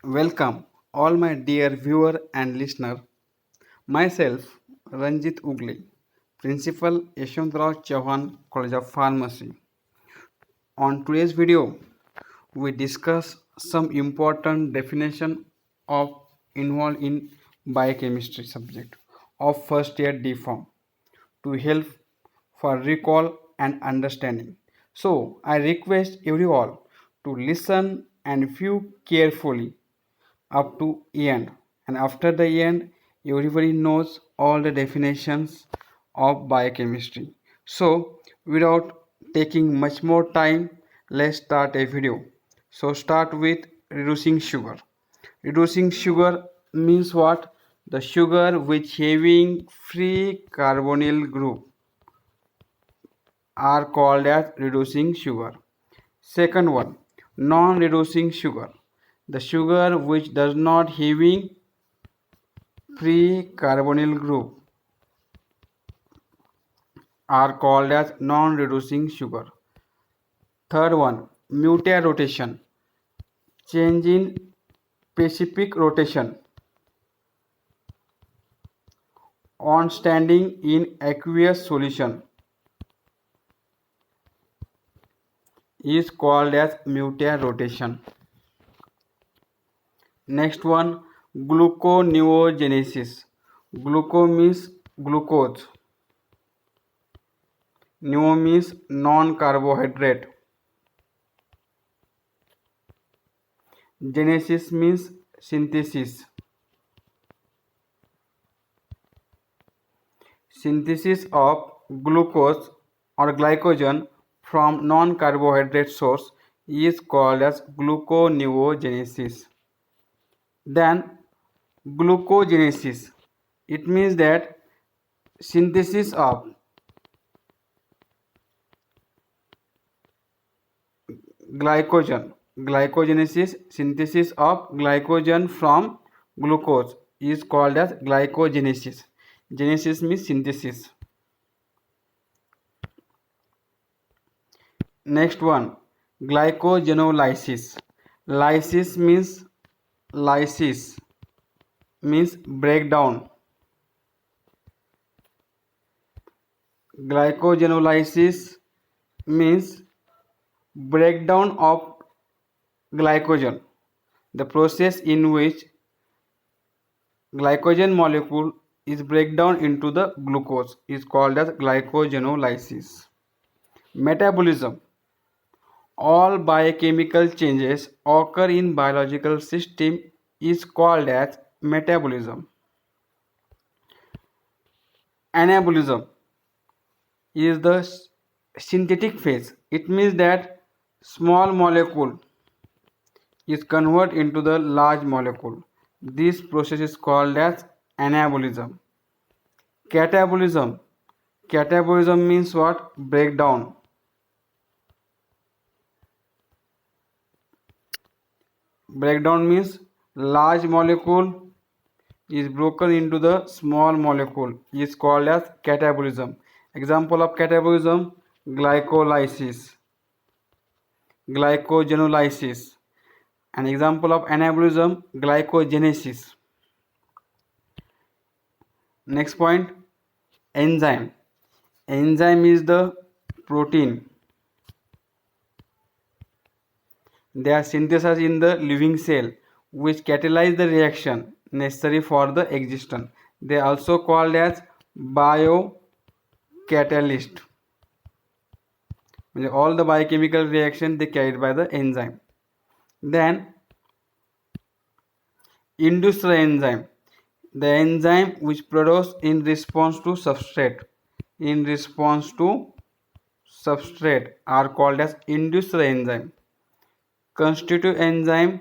Welcome, all my dear viewer and listener. Myself, Ranjit Ugli, Principal Yashwantrao Chauhan College of Pharmacy. On today's video, we discuss some important definition of involved in biochemistry subject of first year D Form to help for recall and understanding. So I request everyone to listen and view carefully up to end, and after the end everybody knows all the definitions of biochemistry. So without taking much more time, let's start a video. So start with reducing sugar. Reducing sugar means what? The sugar which having free carbonyl group are called as reducing sugar. Second one, non-reducing sugar. The sugar which does not having pre-carbonyl group are called as non-reducing sugar. Third one, mutarotation, change in specific rotation on standing in aqueous solution is called as mutarotation. Next one, gluconeogenesis. Gluco means glucose. Neo means non-carbohydrate. Genesis means synthesis. Synthesis of glucose or glycogen from non-carbohydrate source is called as gluconeogenesis. Then glucogenesis, it means that synthesis of glycogenesis, synthesis of glycogen from glucose is called as glycogenesis. Genesis means synthesis. Next one, glycogenolysis. Lysis means breakdown. Glycogenolysis means breakdown of glycogen. The process in which glycogen molecule is breakdown into the glucose is called as glycogenolysis. Metabolism. All biochemical changes occur in biological system is called as metabolism. Anabolism is the synthetic phase. It means that small molecule is converted into the large molecule. This process is called as anabolism. Catabolism. Catabolism means what? Breakdown. Breakdown means large molecule is broken into the small molecule is called as catabolism. Example of catabolism: glycolysis, glycogenolysis. An example of anabolism: glycogenesis. Next point, enzyme. Enzyme is the protein. They are synthesized in the living cell which catalyze the reaction necessary for the existence. They are also called as biocatalyst. All the biochemical reaction they carried by the enzyme. Then inducer enzyme, the enzyme which produce in response to substrate. In response to substrate are called as inducer enzyme. Constitutive enzyme,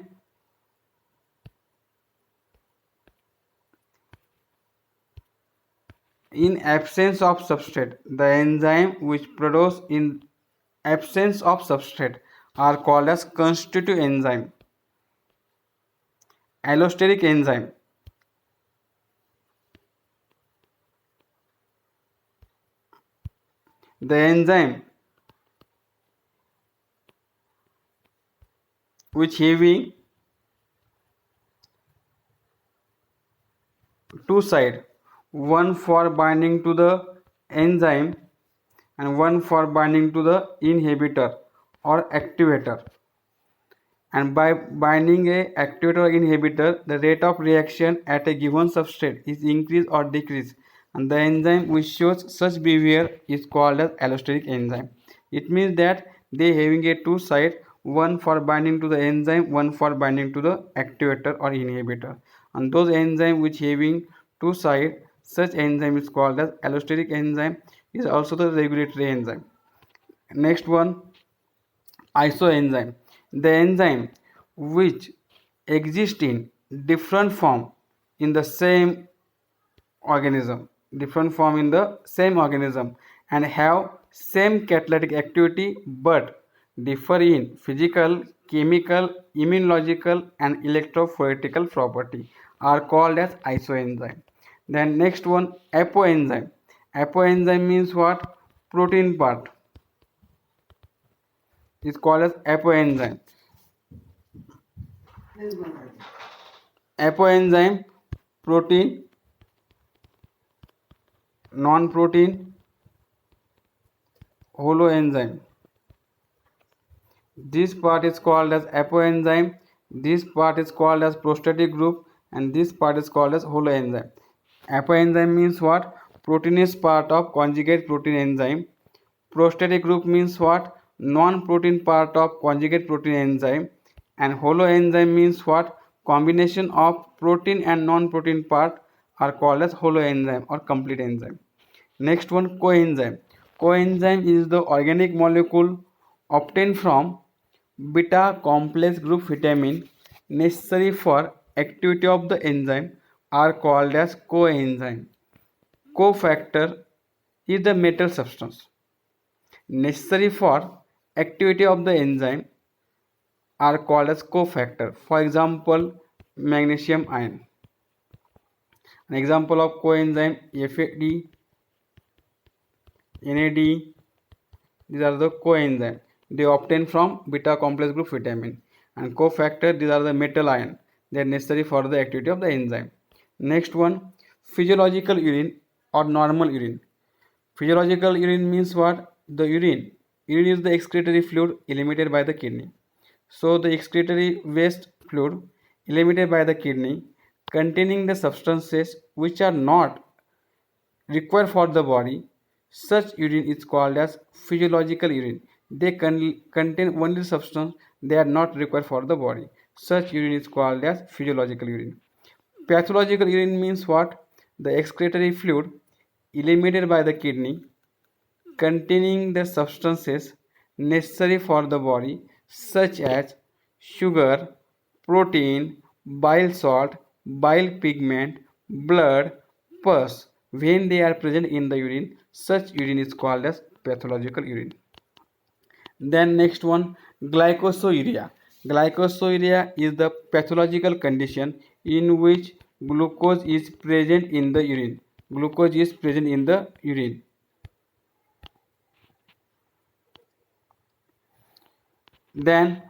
in absence of substrate. The enzyme which produce in absence of substrate are called as constitutive enzyme. Allosteric enzyme, the enzyme which having two side, one for binding to the enzyme and one for binding to the inhibitor or activator. And by binding a activator or inhibitor, the rate of reaction at a given substrate is increased or decreased, and the enzyme which shows such behavior is called as allosteric enzyme. It means that they having a two side, one for binding to the enzyme, one for binding to the activator or inhibitor, and those enzyme which having two side, such enzyme is called as allosteric enzyme, is also the regulatory enzyme. Next one, isoenzyme, the enzyme which exist in different form in the same organism, different form in the same organism, and have same catalytic activity but differ in physical, chemical, immunological and electrophoretic property, are called as isoenzyme. Then next one, apoenzyme. Apoenzyme means what? Protein part is called as apoenzyme. Apoenzyme, protein, non-protein, holoenzyme. This part is called as apoenzyme, this part is called as prostatic group, and this part is called as holoenzyme. Apoenzyme means what? Protein is part of conjugate protein enzyme. Prostatic group means what? Non-protein part of conjugate protein enzyme. And holoenzyme means what? Combination of protein and non-protein part are called as holoenzyme or complete enzyme. Next one, coenzyme. Coenzyme is the organic molecule obtained from beta complex group vitamin necessary for activity of the enzyme are called as coenzyme. Cofactor is the metal substance necessary for activity of the enzyme are called as cofactor. For example, magnesium ion. An example of coenzyme FAD, NAD, these are the coenzyme. They obtain from beta complex group vitamin. And cofactor, these are the metal ion. They are necessary for the activity of the enzyme. Next one, physiological urine or normal urine. Physiological urine means what? The urine. Urine is the excretory fluid eliminated by the kidney. So the excretory waste fluid eliminated by the kidney containing the substances which are not required for the body, such urine is called as physiological urine. They contain only substance they are not required for the body. Such urine is called as physiological urine. Pathological urine means what? The excretory fluid eliminated by the kidney containing the substances necessary for the body such as sugar, protein, bile salt, bile pigment, blood, pus. When they are present in the urine, such urine is called as pathological urine. Then next one, glycosuria. Glycosuria is the pathological condition in which glucose is present in the urine. Glucose is present in the urine. Then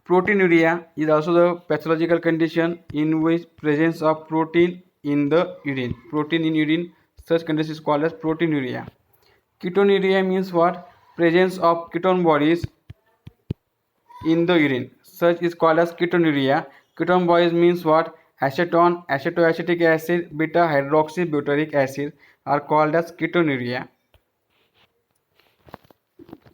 proteinuria is also the pathological condition in which presence of protein in the urine. Protein in urine, such condition is called as proteinuria. Ketonuria means what? Presence of ketone bodies in the urine. Such is called as ketonuria. Ketone bodies means what? Acetone, acetoacetic acid, beta hydroxybutyric acid are called as ketonuria.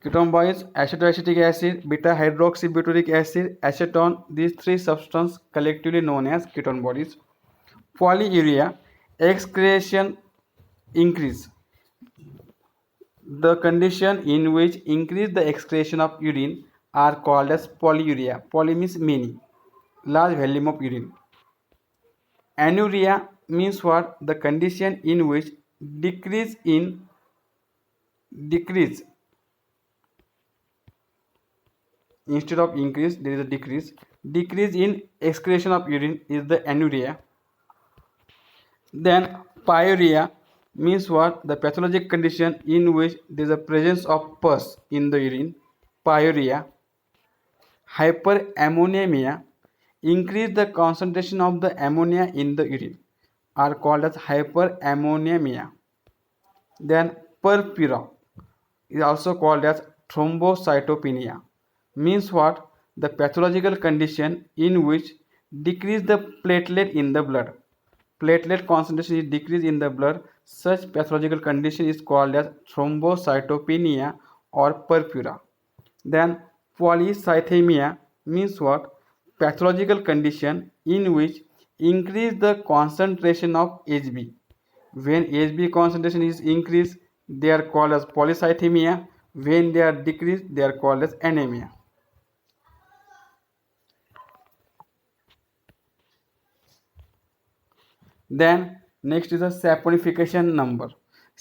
Ketone bodies, acetoacetic acid, beta hydroxybutyric acid, acetone, these three substances collectively known as ketone bodies. Polyuria, excretion increase. The condition in which increase the excretion of urine are called as polyuria. Poly means many, large volume of urine. Anuria means what? The condition in which decrease instead of increase, there is a decrease in excretion of urine is the anuria. Then pyuria means what? The pathologic condition in which there is a presence of pus in the urine. Pyuria. Hyperammonemia, increase the concentration of the ammonia in the urine. are called as hyperammonemia. Then purpura is also called as thrombocytopenia. Means what? The pathological condition in which decrease the platelet in the blood. Platelet concentration is decreased in the blood. Such pathological condition is called as thrombocytopenia or purpura. Then polycythemia means what? Pathological condition in which increase the concentration of Hb. When Hb concentration is increased, they are called as polycythemia. When they are decreased, they are called as anemia. Then next is the saponification number.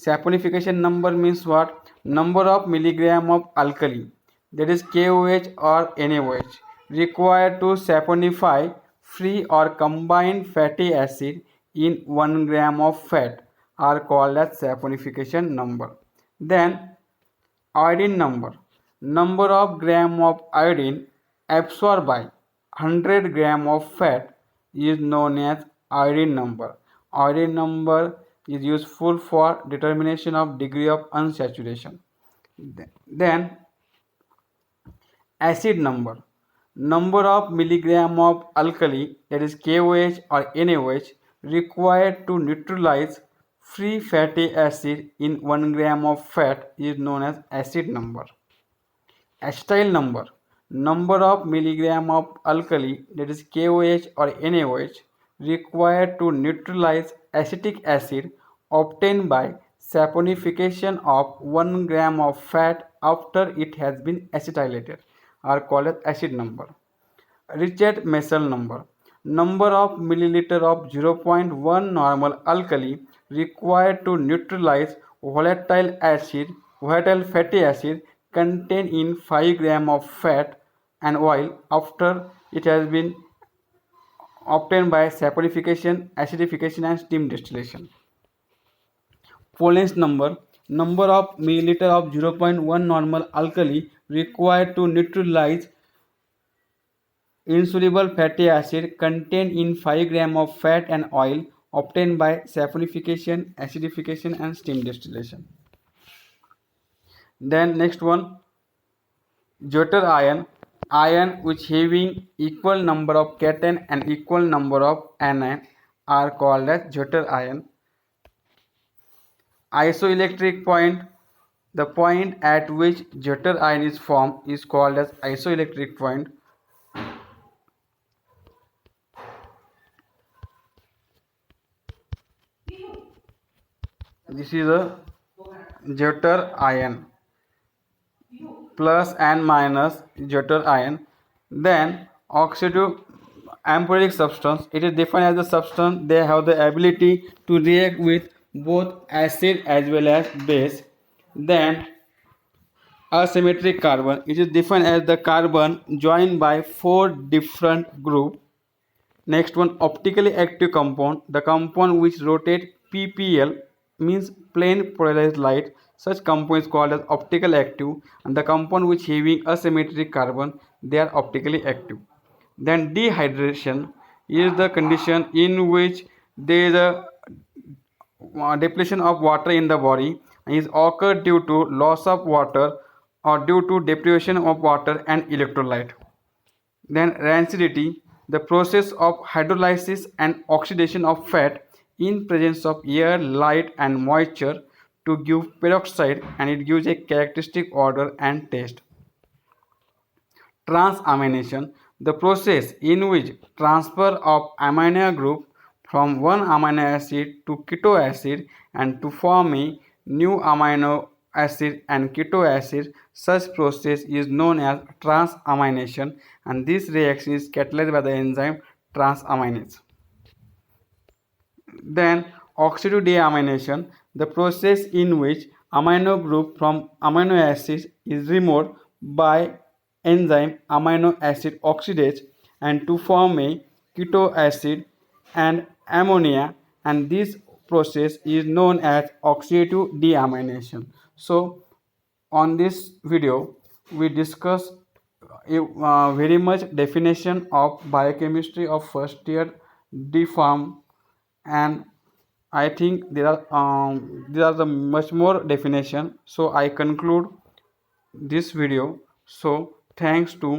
Saponification number means what? Number of milligram of alkali, that is KOH or NaOH, required to saponify free or combined fatty acid in 1 gram of fat are called as saponification number. Then iodine number. Number of gram of iodine absorbed by 100 gram of fat is known as iodine number. Iodine number is useful for determination of degree of unsaturation. Then acid number. Number of milligram of alkali, that is KOH or NaOH, required to neutralize free fatty acid in 1 gram of fat is known as acid number. Acetyl number. Number of milligram of alkali, that is KOH or NaOH, required to neutralize acetic acid obtained by saponification of 1 gram of fat after it has been acetylated are called as acid number. Richet-Messel number. Number of milliliter of 0.1 normal alkali required to neutralize volatile fatty acid contained in 5 gram of fat and oil after it has been obtained by saponification, acidification and steam distillation. Pollens number. Number of milliliter of 0.1 normal alkali required to neutralize insoluble fatty acid contained in 5 gram of fat and oil obtained by saponification, acidification and steam distillation. Then next one, Jotter ion which having equal number of cation and equal number of anion are called as Jotter ion. Isoelectric point, the point at which Jotter ion is formed is called as isoelectric point. This is a Jotter ion, plus and minus Jotter ion. Then oxidative amperic substance, it is defined as a substance they have the ability to react with both acid as well as base. Then asymmetric carbon, it is defined as the carbon joined by 4 different groups. Next one, optically active compound, the compound which rotate PPL means plane polarized light. Such compound is called as optical active, and the compound which having asymmetric carbon, they are optically active. Then dehydration is the condition in which there is a depletion of water in the body and is occurred due to loss of water or due to deprivation of water and electrolyte. Then rancidity, the process of hydrolysis and oxidation of fat in presence of air, light and moisture to give peroxide, and it gives a characteristic odor and taste. Transamination, the process in which transfer of amino group from one amino acid to keto acid and to form a new amino acid and keto acid. Such process is known as transamination, and this reaction is catalyzed by the enzyme transaminase. Then oxidative deamination, the process in which amino group from amino acids is removed by enzyme amino acid oxidase and to form a keto acid and ammonia, and this process is known as oxidative deamination. So on this video we discuss very much definition of biochemistry of first year D Pharm and I think there are the much more definition. So I conclude this video. So thanks to